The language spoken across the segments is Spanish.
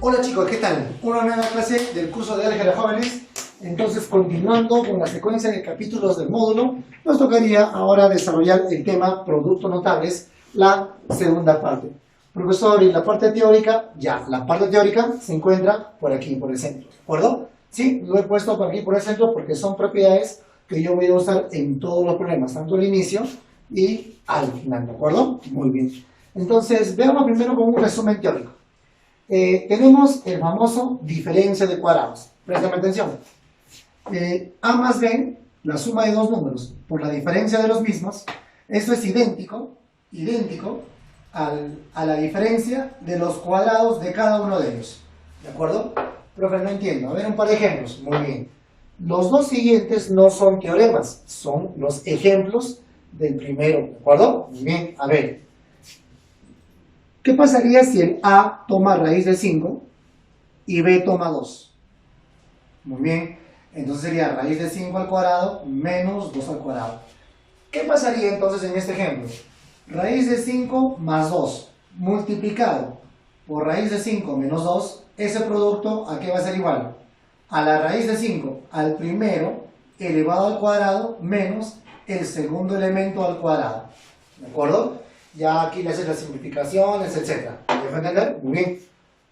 Hola chicos, ¿qué tal? Una nueva clase del curso de Álgebra Jóvenes. Entonces, continuando con la secuencia de capítulos del módulo, nos tocaría ahora desarrollar el tema productos notables, la segunda parte. Profesor, y la parte teórica, la parte teórica se encuentra por aquí, por el centro, ¿de acuerdo? Sí, lo he puesto por aquí, por el centro, porque son propiedades que yo voy a usar en todos los problemas, tanto al inicio y al final, ¿de acuerdo? Muy bien. Entonces, veamos primero con un resumen teórico. Tenemos el famoso diferencia de cuadrados. Presten atención. A más B, la suma de dos números por la diferencia de los mismos, esto es idéntico a la diferencia de los cuadrados de cada uno de ellos. ¿De acuerdo? Profe, no entiendo. A ver, un par de ejemplos. Muy bien. Los dos siguientes no son teoremas, son los ejemplos del primero. ¿De acuerdo? Muy bien. A ver. ¿Qué pasaría si el A toma raíz de 5 y B toma 2? Muy bien. Entonces sería raíz de 5 al cuadrado menos 2 al cuadrado. ¿Qué pasaría entonces en este ejemplo? Raíz de 5 más 2 multiplicado por raíz de 5 menos 2, ese producto ¿a qué va a ser igual? A la raíz de 5 al primero elevado al cuadrado menos el segundo elemento al cuadrado. ¿De acuerdo? Ya aquí le haces las simplificaciones, etc. ¿Me dejo entender? Muy bien.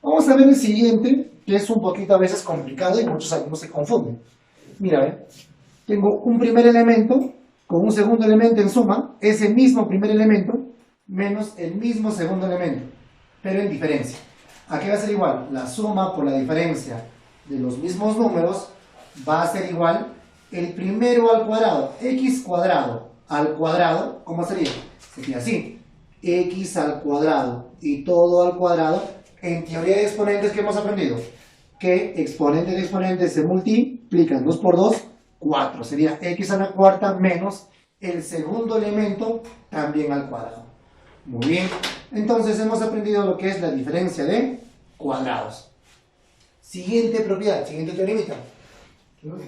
Vamos a ver el siguiente, que es un poquito a veces complicado y muchos alumnos se confunden. Mira, tengo un primer elemento con un segundo elemento en suma, ese mismo primer elemento menos el mismo segundo elemento, pero en diferencia. ¿A qué va a ser igual? La suma por la diferencia de los mismos números va a ser igual el primero al cuadrado, x cuadrado al cuadrado, ¿cómo sería? Sería así. X al cuadrado y todo al cuadrado, en teoría de exponentes que hemos aprendido, que exponente de exponente se multiplican 2 por 2, 4, sería x a la cuarta menos el segundo elemento también al cuadrado. Muy bien, entonces hemos aprendido lo que es la diferencia de cuadrados. Siguiente propiedad, siguiente teoremita.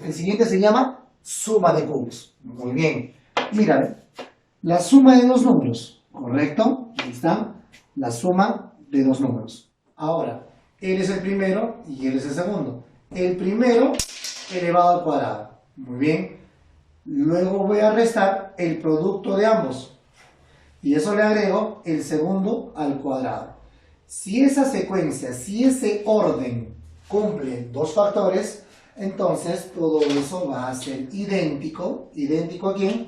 El siguiente se llama suma de cubos. Muy bien, mira, la suma de dos números. ¿Correcto? Ahí está. La suma de dos números. Ahora, él es el primero y él es el segundo. El primero elevado al cuadrado. Muy bien. Luego voy a restar el producto de ambos. Y eso le agrego el segundo al cuadrado. Si esa secuencia, si ese orden cumple dos factores, entonces todo eso va a ser idéntico. ¿Idéntico a quién?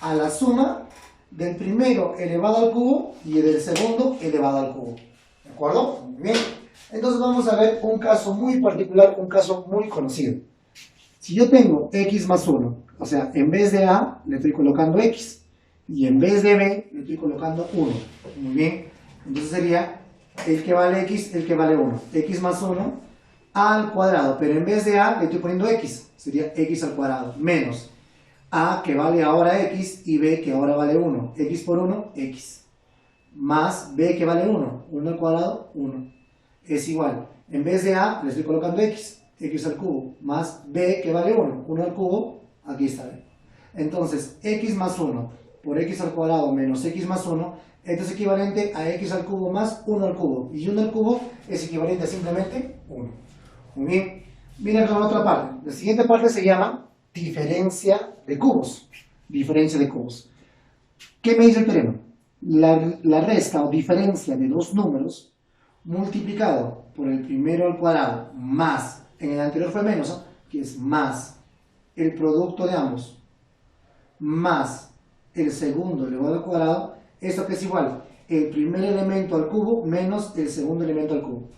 A la suma del primero elevado al cubo y del segundo elevado al cubo. ¿De acuerdo? Muy bien. Entonces vamos a ver un caso muy particular, un caso muy conocido. Si yo tengo x más 1, o sea, en vez de a le estoy colocando x y en vez de b le estoy colocando 1. Muy bien. Entonces sería el que vale x, el que vale 1. X más 1 a al cuadrado, pero en vez de a le estoy poniendo x. Sería x al cuadrado menos a que vale ahora x y b que ahora vale 1. X por 1, x. Más b que vale 1. 1 al cuadrado, 1. Es igual. En vez de a le estoy colocando x. X al cubo. Más b que vale 1. 1 al cubo, aquí está. Entonces, x más 1 por x al cuadrado menos x más 1, esto es equivalente a x al cubo más 1 al cubo. Y 1 al cubo es equivalente a simplemente 1. Muy bien. Miren con la otra parte. La siguiente parte se llama diferencia de cubos. Diferencia de cubos. ¿Qué me dice el teorema? La resta o diferencia de dos números multiplicado por el primero al cuadrado más, en el anterior fue menos, que es más el producto de ambos más el segundo elevado al cuadrado, esto que es igual el primer elemento al cubo menos el segundo elemento al cubo.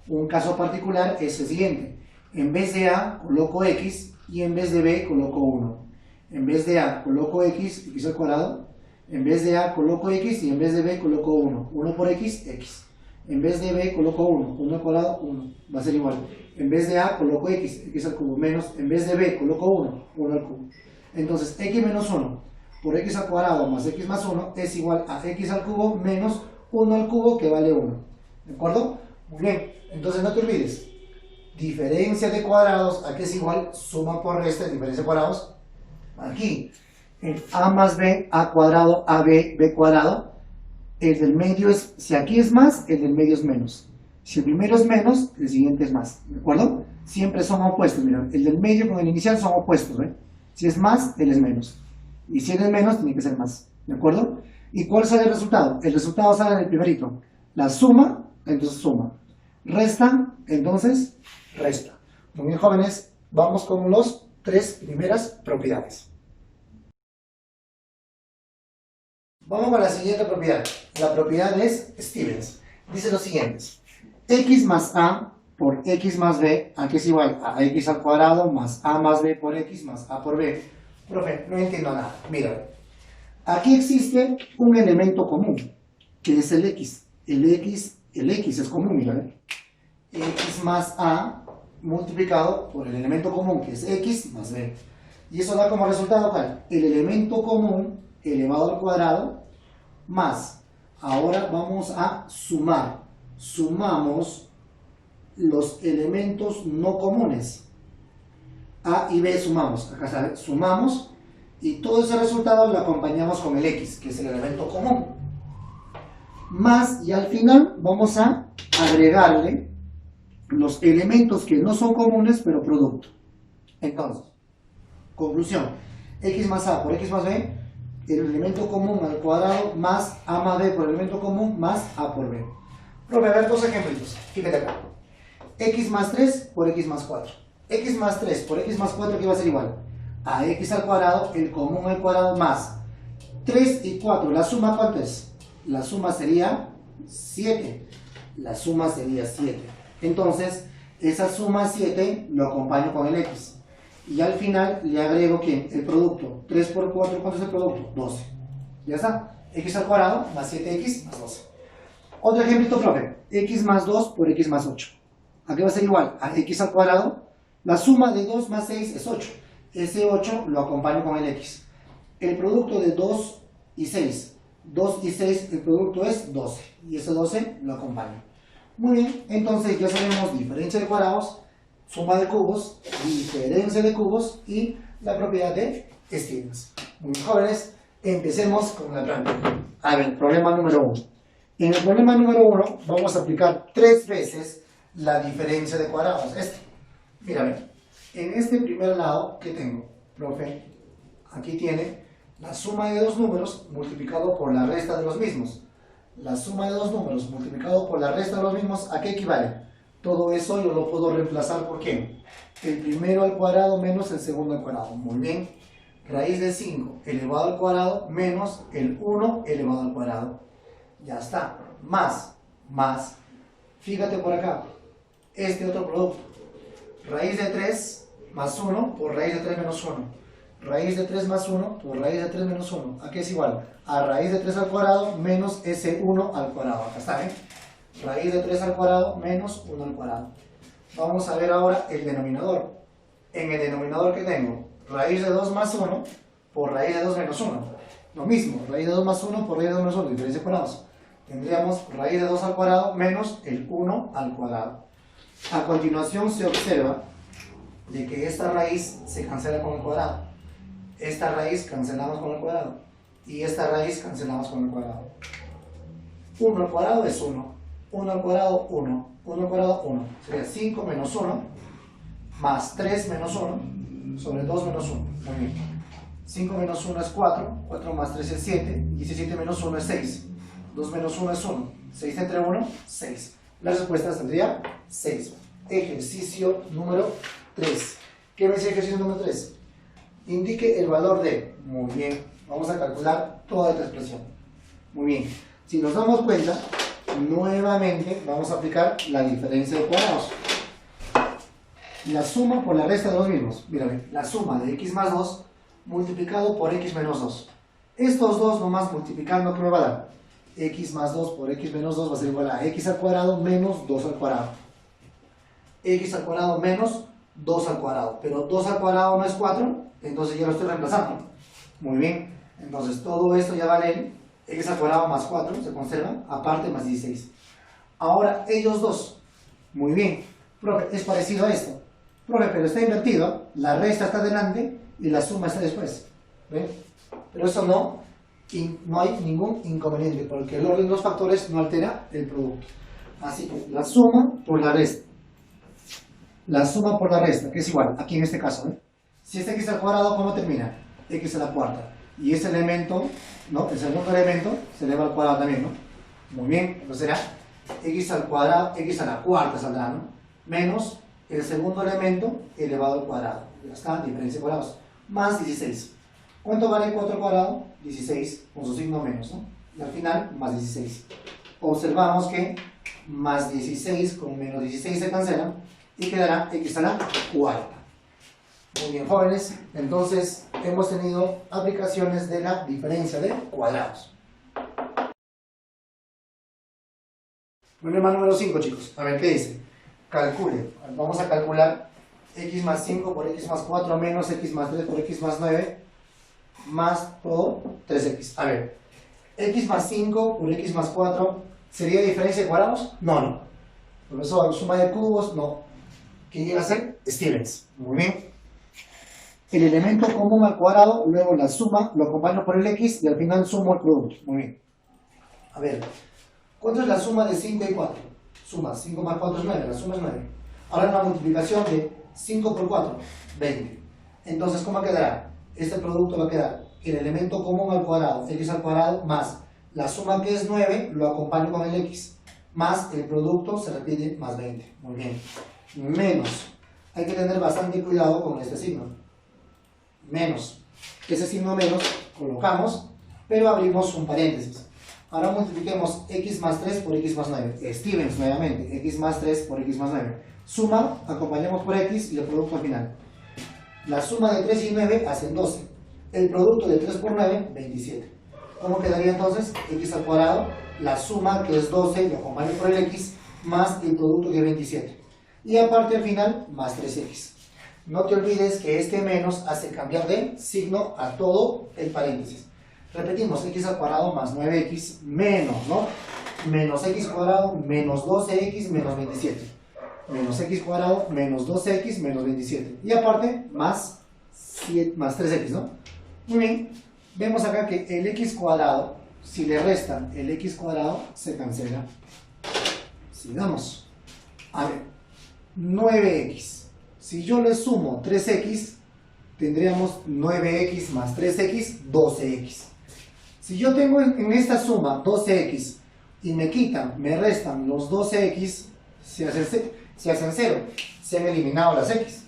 Un caso particular es el siguiente. En vez de a coloco x y en vez de b coloco 1. En vez de a coloco x, x al cuadrado. En vez de a coloco x y en vez de b coloco 1. 1 por x, x. En vez de b coloco 1. 1 al cuadrado, 1. Va a ser igual. En vez de a coloco x, x al cubo. Menos, en vez de b coloco 1. 1 al cubo. Entonces, x menos 1 por x al cuadrado más x más 1 es igual a x al cubo menos 1 al cubo que vale 1. ¿De acuerdo? Muy bien. Entonces no te olvides. Diferencia de cuadrados, ¿a qué es igual? Suma por resta, diferencia de cuadrados. Aquí, en a más b, a cuadrado, ab, b cuadrado. El del medio es, si aquí es más, el del medio es menos. Si el primero es menos, el siguiente es más, ¿de acuerdo? Siempre son opuestos, mira, el del medio con el inicial son opuestos, ¿eh? Si es más, él es menos. Y si él es menos, tiene que ser más, ¿de acuerdo? ¿Y cuál sale el resultado? El resultado sale en el primerito. La suma, entonces suma. Resta, entonces resta. Muy bien, jóvenes, vamos con las 3 primeras propiedades. Vamos con la siguiente propiedad. La propiedad es Stevens. Dice lo siguiente. X más A por X más B, aquí es igual a X al cuadrado más A más B por X más A por B. Profe, no entiendo nada. Mira, aquí existe un elemento común, que es el X. El X es común, mira. X más A multiplicado por el elemento común, que es X más B. Y eso da como resultado, ¿cuál? El elemento común elevado al cuadrado más, ahora vamos a sumar, sumamos los elementos no comunes, A y B sumamos, acá está, sumamos, y todo ese resultado lo acompañamos con el X, que es el elemento común, más, y al final vamos a agregarle los elementos que no son comunes, pero producto. Entonces, conclusión, X más A por X más B, el elemento común al cuadrado más A más B por el elemento común más A por B. Profe, a ver 2 ejemplos. Fíjate acá. X más 3 por X más 4. X más 3 por X más 4, ¿qué va a ser igual? A X al cuadrado, el común al cuadrado más 3 y 4. ¿La suma cuánto es? La suma sería 7. La suma sería 7. Entonces, esa suma 7 lo acompaño con el X. Y al final le agrego que el producto, 3 por 4, ¿cuánto es el producto? 12. Ya está. X al cuadrado más 7x más 12. Otro ejemplito, profe. X más 2 por X más 8. ¿A qué va a ser igual? A X al cuadrado. La suma de 2 más 6 es 8. Ese 8 lo acompaño con el X. El producto de 2 y 6. 2 y 6, el producto es 12. Y ese 12 lo acompaño. Muy bien. Entonces ya sabemos diferencia de cuadrados, suma de cubos, diferencia de cubos y la propiedad de Stevens. Muy bien, jóvenes, empecemos con la práctica. A ver, problema número 1. En el problema número 1 vamos a aplicar 3 veces la diferencia de cuadrados. Mira, en este primer lado, ¿qué tengo? Profe, aquí tiene la suma de dos números multiplicado por la resta de los mismos. La suma de dos números multiplicado por la resta de los mismos, ¿a qué equivale? Todo eso yo lo puedo reemplazar por ¿qué? El primero al cuadrado menos el segundo al cuadrado. Muy bien. Raíz de 5 elevado al cuadrado menos el 1 elevado al cuadrado. Ya está. Más. Fíjate por acá. Este otro producto. Raíz de 3 más 1 por raíz de 3 menos 1. Raíz de 3 más 1 por raíz de 3 menos 1. ¿A qué es igual? A raíz de 3 al cuadrado menos ese 1 al cuadrado. Acá está, ¿eh? Raíz de 3 al cuadrado menos 1 al cuadrado. Vamos a ver ahora el denominador. En el denominador que tengo, raíz de 2 más 1 por raíz de 2 menos 1. Lo mismo, raíz de 2 más 1 por raíz de 2 menos 1, diferencia de cuadrados. Tendríamos raíz de 2 al cuadrado menos el 1 al cuadrado. A continuación se observa de que esta raíz se cancela con el cuadrado. Esta raíz cancelamos con el cuadrado. Y esta raíz cancelamos con el cuadrado. 1 al cuadrado es 1. 1 al cuadrado, 1. 1 al cuadrado, 1. Sería 5 menos 1 más 3 menos 1 sobre 2 menos 1. Muy bien. 5 menos 1 es 4. 4 más 3 es 7. Y 7 menos 1 es 6. 2 menos 1 es 1. 6 entre 1, 6. La respuesta saldría 6. Ejercicio número 3. ¿Qué me dice el ejercicio número 3? Indique el valor de. Muy bien. Vamos a calcular toda esta expresión. Muy bien. Si nos damos cuenta, nuevamente vamos a aplicar la diferencia de cuadrados. La suma por la resta de los mismos. Mírame, la suma de x más 2 multiplicado por x menos 2. Estos dos nomás multiplicando, ¿qué me va a dar? X más 2 por x menos 2 va a ser igual a x al cuadrado menos 2 al cuadrado. X al cuadrado menos 2 al cuadrado. Pero 2 al cuadrado no es 4, entonces ya lo estoy reemplazando. Muy bien. Entonces todo esto ya vale x al cuadrado más 4, se conserva, aparte más 16. Ahora ellos dos. Muy bien. Profe, es parecido a esto. Profe, pero está invertido. La resta está delante y la suma está después. ¿Ven? Pero eso no hay ningún inconveniente, porque el orden de los factores no altera el producto. Así que la suma por la resta. La suma por la resta, que es igual, aquí en este caso, ¿eh? Si es x al cuadrado, ¿cómo termina? X a la cuarta. Y ese elemento, ¿no? El segundo elemento se eleva al cuadrado también, ¿no? Muy bien, entonces será x al cuadrado, x a la cuarta saldrá, ¿no? Menos el segundo elemento elevado al cuadrado. Ya está, diferencia de cuadrados. Más 16. ¿Cuánto vale 4 al cuadrado? 16, con su signo menos, ¿no? Y al final, más 16. Observamos que más 16 con menos 16 se cancelan y quedará x a la cuarta. Muy bien, jóvenes, entonces hemos tenido aplicaciones de la diferencia de cuadrados. Problema número 5, chicos. A ver, ¿qué dice? Calcule. Vamos a calcular x más 5 por x más 4 menos x más 3 por x más 9 más todo 3x. A ver, x más 5 por x más 4, ¿sería diferencia de cuadrados? No, no. Profesor, suma de cubos, no. ¿Qué llega a ser? Stevens. Muy bien. El elemento común al cuadrado, luego la suma, lo acompaño por el x y al final sumo el producto. Muy bien. A ver, ¿cuánto es la suma de 5 y 4? Suma, 5 más 4 es 9, la suma es 9. Ahora la multiplicación de 5 por 4, 20. Entonces, ¿cómo quedará? Este producto va a quedar el elemento común al cuadrado, x al cuadrado, más la suma que es 9, lo acompaño con el x, más el producto se repite, más 20. Muy bien. Menos. Hay que tener bastante cuidado con este signo. Menos. Ese signo menos colocamos, pero abrimos un paréntesis. Ahora multipliquemos x más 3 por x más 9. Stevens nuevamente, x más 3 por x más 9. Suma, acompañamos por x y el producto al final. La suma de 3 y 9 hacen 12. El producto de 3 por 9, 27. ¿Cómo quedaría entonces? X al cuadrado, la suma que es 12, lo acompaño por el x, más el producto que es 27. Y aparte al final, más 3x. No te olvides que este menos hace cambiar de signo a todo el paréntesis. Repetimos, x al cuadrado más 9x menos, ¿no? Menos x cuadrado menos 12x menos 27. Menos x cuadrado menos 12x menos 27. Y aparte, más 3x, ¿no? Muy bien. Vemos acá que el x cuadrado, si le restan el x cuadrado, se cancela. Sigamos. A ver, 9x. Si yo le sumo 3x, tendríamos 9x más 3x, 12x. Si yo tengo en esta suma 12x y me quitan, me restan los 12x, se hacen 0. Se han eliminado las x.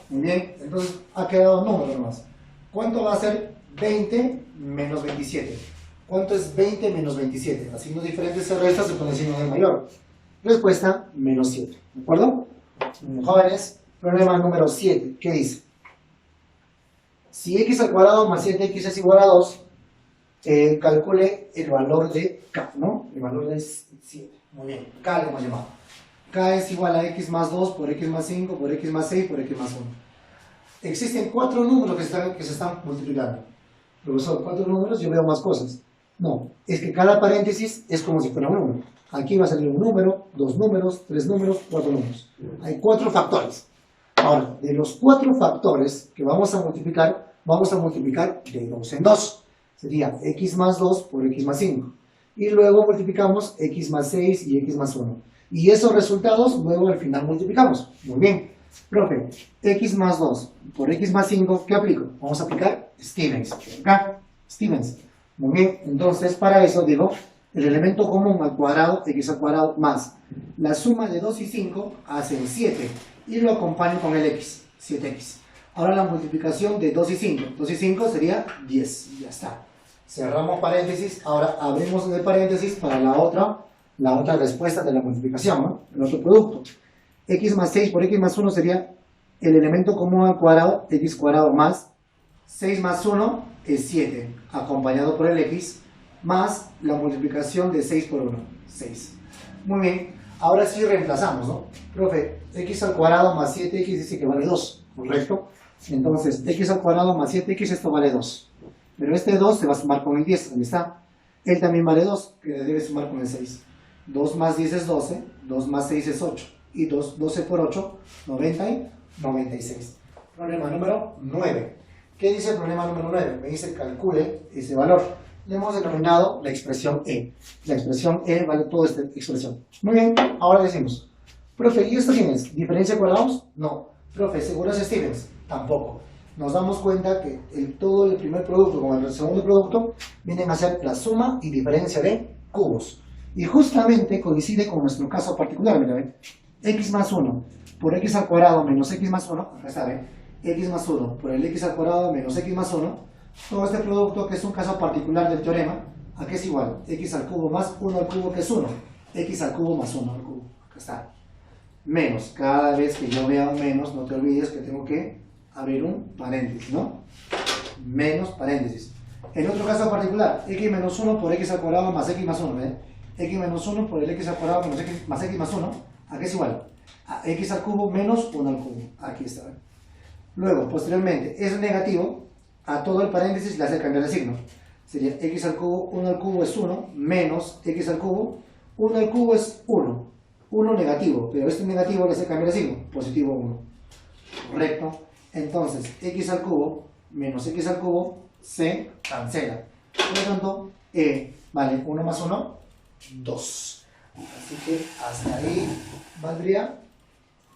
Muy bien, entonces ha quedado un número nomás. ¿Cuánto va a ser 20 menos 27? ¿Cuánto es 20 menos 27? A signos diferentes se resta, se pone signo de mayor. Respuesta, menos 7. ¿De acuerdo? Jóvenes. Problema número 7, ¿qué dice? Si x al cuadrado más 7x es igual a 2, calcule el valor de k, ¿no? El valor de 7. Muy bien, k lo hemos llamado. K es igual a x más 2 por x más 5 por x más 6 por x más 1. Existen 4 números que se están multiplicando. Profesor, 4 números, yo veo más cosas. No, es que cada paréntesis es como si fuera un número. Aquí va a salir un número, 2 números, 3 números, 4 números. Hay 4 factores. Ahora, de los 4 factores que vamos a multiplicar de 2 en 2. Sería x más 2 por x más 5. Y luego multiplicamos x más 6 y x más 1. Y esos resultados luego al final multiplicamos. Muy bien. Profe, x más 2 por x más 5, ¿qué aplico? Vamos a aplicar Stevens. Acá, Stevens. Muy bien. Entonces, para eso digo, el elemento común al cuadrado, x al cuadrado, más la suma de 2 y 5 hacen 7. Y lo acompaño con el x, 7x. Ahora la multiplicación de 2 y 5. 2 y 5 sería 10. Ya está. Cerramos paréntesis. Ahora abrimos el paréntesis para la otra respuesta de la multiplicación, ¿no? El otro producto. X más 6 por x más 1 sería el elemento común al cuadrado, x cuadrado más 6 más 1 es 7, acompañado por el x, más la multiplicación de 6 por 1, 6. Muy bien. Ahora sí reemplazamos, ¿no? Profe, x al cuadrado más 7x dice que vale 2, ¿correcto? Entonces, x al cuadrado más 7x, esto vale 2. Pero este 2 se va a sumar con el 10, ¿dónde está? Él también vale 2, que debe sumar con el 6. 2 más 10 es 12, 2 más 6 es 8. Y 12 por 8, 90 y 96. Problema número 9. ¿Qué dice el problema número 9? Me dice calcule ese valor. le hemos denominado la expresión E. La expresión E vale toda esta expresión. Muy bien, ahora decimos, profe, ¿y esto quién es? ¿Diferencia de cuadrados? No. Profe, ¿seguro es Stevens? Tampoco. Nos damos cuenta que todo el primer producto como el segundo producto vienen a ser la suma y diferencia de cubos. Y justamente coincide con nuestro caso particular, mira, ¿ven? X más 1 por x al cuadrado menos x más 1, acá está, ¿ven? X más 1 por el x al cuadrado menos x más 1, todo este producto que es un caso particular del teorema, ¿a qué es igual? X al cubo más 1 al cubo, que es 1. X al cubo más 1 al cubo, acá está. Menos, cada vez que yo vea un menos, no te olvides que tengo que abrir un paréntesis, ¿no? Menos paréntesis. En otro caso particular, x menos 1 por x al cuadrado más x más 1, ¿ven? X menos 1 por el x al cuadrado menos x más x más 1, ¿a qué es igual? A x al cubo menos 1 al cubo, aquí está, ¿ven? Luego, posteriormente, es negativo, a todo el paréntesis le hace cambiar de signo. Sería x al cubo, 1 al cubo es 1, menos x al cubo, 1 al cubo es 1. 1 negativo, pero este negativo le hace cambiar de signo, positivo 1. Correcto. Entonces, x al cubo menos x al cubo se cancela. Por lo tanto, vale 1 más 1, 2. Así que hasta ahí valdría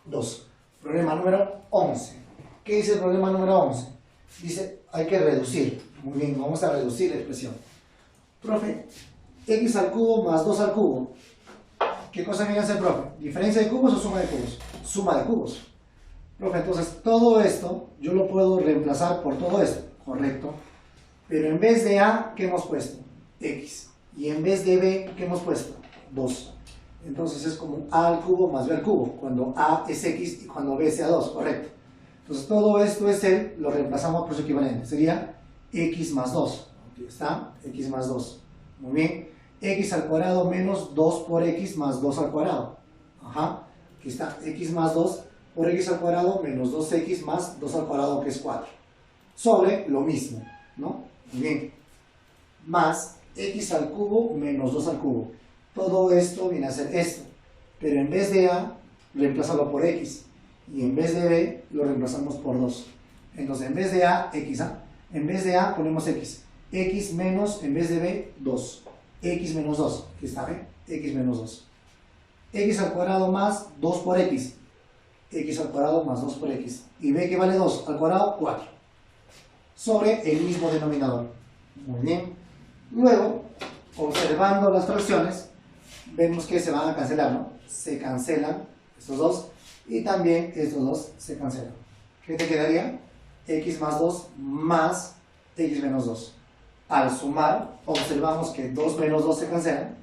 2. Problema número 11. ¿Qué dice el problema número 11? Dice, hay que reducir. Muy bien, vamos a reducir la expresión. Profe, x al cubo más 2 al cubo. ¿Qué cosa viene a ser, profe? ¿Diferencia de cubos o suma de cubos? Suma de cubos. Profe, entonces todo esto yo lo puedo reemplazar por todo esto, correcto. Pero en vez de A, ¿qué hemos puesto? X. Y en vez de B, ¿qué hemos puesto? 2. Entonces es como A al cubo más B al cubo, cuando A es X y cuando B sea 2, correcto. Entonces todo esto es lo reemplazamos por su equivalente, sería X más 2. Aquí está, X más 2. Muy bien. X al cuadrado menos 2 por X más 2 al cuadrado. Ajá. Aquí está, X más 2 por X al cuadrado menos 2X más 2 al cuadrado, que es 4. Sobre lo mismo, ¿no? Muy bien. Más X al cubo menos 2 al cubo. Todo esto viene a ser esto. Pero en vez de A, reemplázalo por X. Y en vez de B, lo reemplazamos por 2. Entonces, en vez de A, X. En vez de A, ponemos X. X menos, en vez de B, 2. X menos 2, aquí está, ¿ven? X menos 2. X al cuadrado más 2 por X. X al cuadrado más 2 por X. Y B, que vale 2 al cuadrado, 4. Sobre el mismo denominador. Muy bien. Luego, observando las fracciones, vemos que se van a cancelar, ¿no? Se cancelan estos dos y también estos dos se cancelan. ¿Qué te quedaría? X más 2 más X menos 2. Al sumar, observamos que 2 menos 2 se cancelan.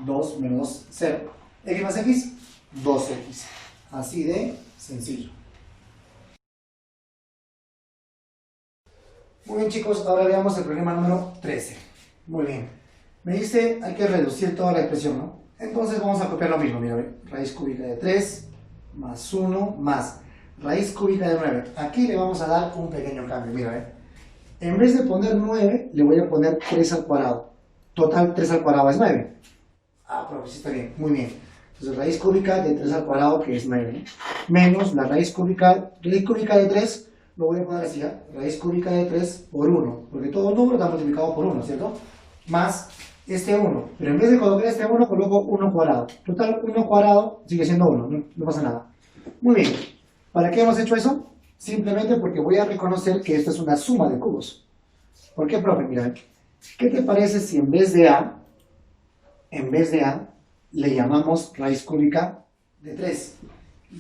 2 menos 2, 0. X más X, 2X. Así de sencillo. Muy bien, chicos, ahora veamos el problema número 13. Muy bien. Me dice, hay que reducir toda la expresión, ¿no? Entonces vamos a copiar lo mismo. Mira, ¿ve? Raíz cúbica de 3 más 1 más raíz cúbica de 9. Aquí le vamos a dar un pequeño cambio. Mira, ¿ve? En vez de poner 9, le voy a poner 3 al cuadrado. Total, 3 al cuadrado es 9. Ah, pero sí está bien, muy bien. Entonces, raíz cúbica de 3 al cuadrado, que es 9, ¿no? Menos la raíz cúbica de 3, lo voy a poner así, ¿eh? Raíz cúbica de 3 por 1, porque todo número está multiplicado por 1, ¿cierto? Más este 1, pero en vez de colocar este 1, coloco 1 cuadrado. Total, 1 cuadrado sigue siendo 1, no pasa nada. Muy bien. ¿Para qué hemos hecho eso? Simplemente porque voy a reconocer que esto es una suma de cubos. ¿Por qué, profe? Mira, ¿qué te parece si en vez de A, le llamamos raíz cúbica de 3?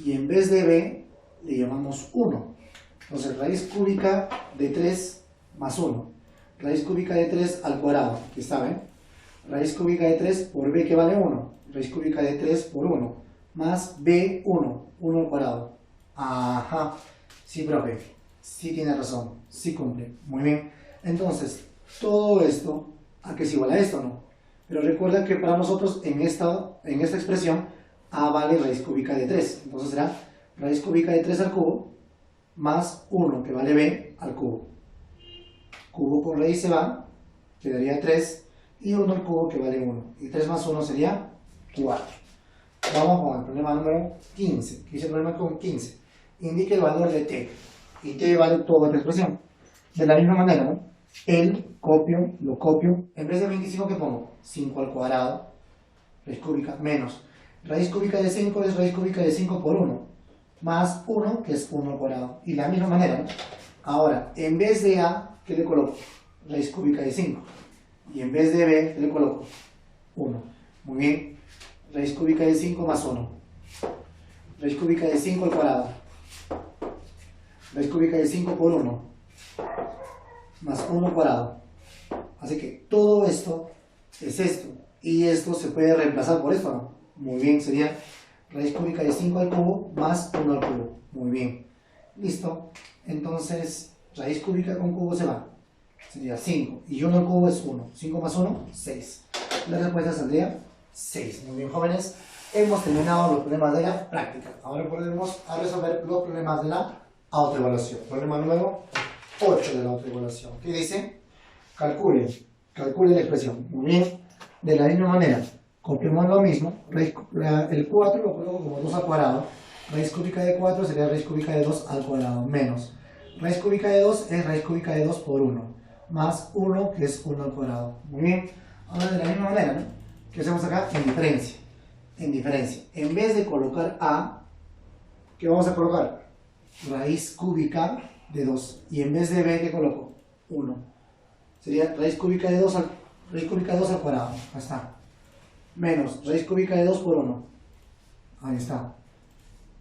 Y en vez de B, le llamamos 1. Entonces, raíz cúbica de 3 más 1. Raíz cúbica de 3 al cuadrado, aquí está, ¿ven? Raíz cúbica de 3 por B, que vale 1. Raíz cúbica de 3 por 1. Más B, 1. 1 al cuadrado. Ajá. Sí, profe, sí tiene razón, sí cumple. Muy bien. Entonces, todo esto, ¿a qué es igual a esto, no? Pero recuerda que para nosotros, en esta expresión, A vale raíz cúbica de 3. Entonces será raíz cúbica de 3 al cubo, más 1, que vale B, al cubo. Cubo con raíz se va, quedaría 3, y 1 al cubo, que vale 1. Y 3 más 1 sería 4. Vamos con el problema número 15. ¿Qué dice el problema con 15? Indique el valor de t, y t vale toda la expresión. De la misma manera, ¿no? lo copio, en vez de 25, ¿qué pongo? 5 al cuadrado, raíz cúbica, menos. Raíz cúbica de 5 es raíz cúbica de 5 por 1, más 1, que es 1 al cuadrado. Y de la misma manera, ¿no? Ahora, en vez de A, ¿qué le coloco? Raíz cúbica de 5. Y en vez de B, ¿qué le coloco? 1. Muy bien. Raíz cúbica de 5 más 1. Raíz cúbica de 5 al cuadrado. Raíz cúbica de 5 por 1. Más 1 al cuadrado. Así que todo esto es esto. Y esto se puede reemplazar por esto, ¿no? Muy bien, sería raíz cúbica de 5 al cubo más 1 al cubo. Muy bien. Listo. Entonces, raíz cúbica con cubo se va. Sería 5. Y 1 al cubo es 1. 5 más 1, 6. La respuesta saldría 6. Muy bien, jóvenes. Hemos terminado los problemas de la práctica. Ahora podemos resolver los problemas de la autoevaluación. Problema número 8 de la autoevaluación. ¿Qué dice? Calcule la expresión. Muy bien. De la misma manera, copiamos lo mismo. El 4 lo coloco como 2 al cuadrado. Raíz cúbica de 4 sería raíz cúbica de 2 al cuadrado, menos. Raíz cúbica de 2 es raíz cúbica de 2 por 1, más 1, que es 1 al cuadrado. Muy bien. Ahora de la misma manera, ¿no? ¿Qué hacemos acá? En diferencia. En diferencia. En vez de colocar A, ¿qué vamos a colocar? Raíz cúbica de 2. Y en vez de B, ¿qué coloco? 1. Sería raíz cúbica de 2 al cuadrado. Ahí está. Menos raíz cúbica de 2 por 1. Ahí está.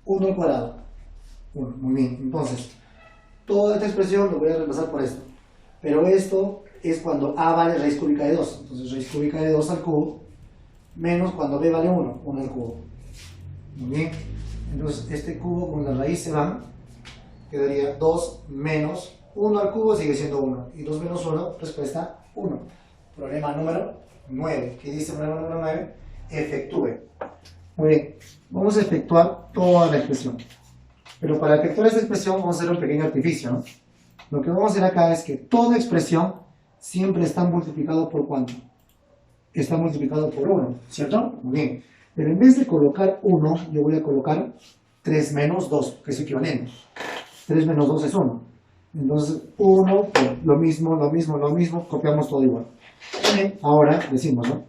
1 al cuadrado. 1. Muy bien. Entonces, toda esta expresión lo voy a reemplazar por esto. Pero esto es cuando A vale raíz cúbica de 2. Entonces, raíz cúbica de 2 al cubo. Menos cuando B vale 1. 1 al cubo. Muy bien. Entonces, este cubo con la raíz se van. Quedaría 2 menos 1 al cubo, sigue siendo 1. Y 2 menos 1, respuesta 1. Problema número 9. ¿Qué dice el problema número 9? Efectúe. Muy bien. Vamos a efectuar toda la expresión. Pero para efectuar esta expresión vamos a hacer un pequeño artificio, ¿no? Lo que vamos a hacer acá es que toda expresión siempre está multiplicado por ¿cuánto? Está multiplicado por 1, ¿cierto? Muy bien. Pero en vez de colocar 1, yo voy a colocar 3 menos 2, que es equivalente. 3 menos 2 es 1. Entonces, 1, lo mismo, copiamos todo igual. Bien, ahora decimos, ¿no?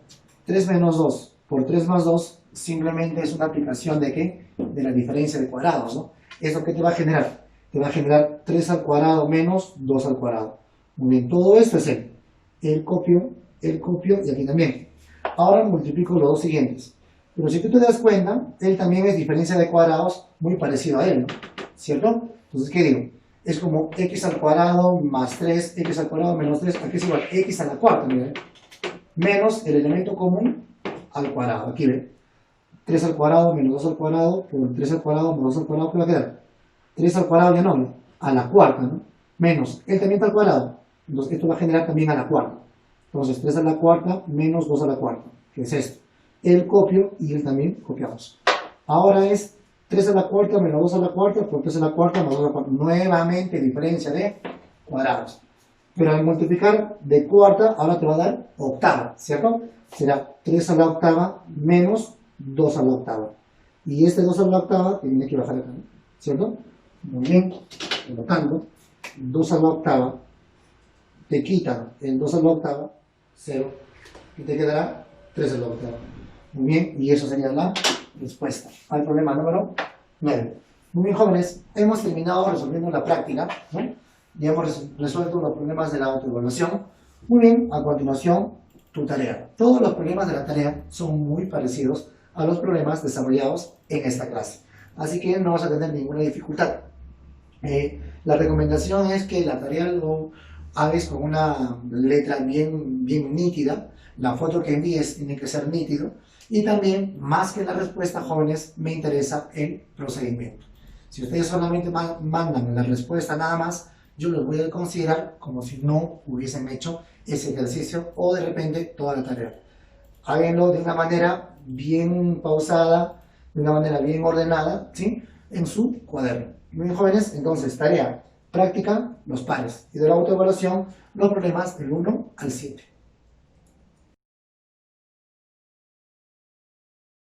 3 menos 2 por 3 más 2 simplemente es una aplicación ¿de qué? De la diferencia de cuadrados, ¿no? ¿Eso qué te va a generar? Te va a generar 3 al cuadrado menos 2 al cuadrado. Muy bien, todo esto es el copio y aquí también. Ahora multiplico los dos siguientes. Pero si tú te das cuenta, él también es diferencia de cuadrados muy parecido a él, ¿no? ¿Cierto? Entonces, ¿qué digo? Es como x al cuadrado más 3, x al cuadrado menos 3, aquí es igual x a la cuarta, miren. Menos el elemento común al cuadrado. Aquí ven. 3 al cuadrado menos 2 al cuadrado por 3 al cuadrado menos 2 al cuadrado, ¿qué va a quedar? 3 al cuadrado ya no, a la cuarta, ¿no? Menos, él también está al cuadrado. Entonces esto va a generar también a la cuarta. Entonces 3 a la cuarta menos 2 a la cuarta, que es esto. Él copio y él también copiamos. Ahora es 3 a la cuarta menos 2 a la cuarta por 3 a la cuarta menos 2 a la cuarta. Nuevamente diferencia de cuadrados. Pero al multiplicar de cuarta, ahora te va a dar octava, ¿cierto? Será 3 a la octava menos 2 a la octava. Y este 2 a la octava, que viene aquí a bajar acá, ¿no? ¿Cierto? Muy bien. Por lo tanto, 2 a la octava, te quitan el 2 a la octava, 0. Y te quedará 3 a la octava. Muy bien, y eso sería la respuesta al problema número 9. Muy bien, jóvenes, hemos terminado resolviendo la práctica, ¿no? Ya hemos resuelto los problemas de la autoevaluación. Muy bien, a continuación, tu tarea. Todos los problemas de la tarea son muy parecidos a los problemas desarrollados en esta clase. Así que no vas a tener ninguna dificultad. La recomendación es que la tarea lo hagas con una letra bien nítida. La foto que envíes tiene que ser nítido. Y también, más que la respuesta, jóvenes, me interesa el procedimiento. Si ustedes solamente mandan la respuesta nada más, yo los voy a considerar como si no hubiesen hecho ese ejercicio o de repente toda la tarea. Háganlo de una manera bien pausada, de una manera bien ordenada, ¿sí? En su cuaderno. Muy bien, jóvenes, entonces, tarea práctica, los pares. Y de la autoevaluación, los problemas del 1 al 7.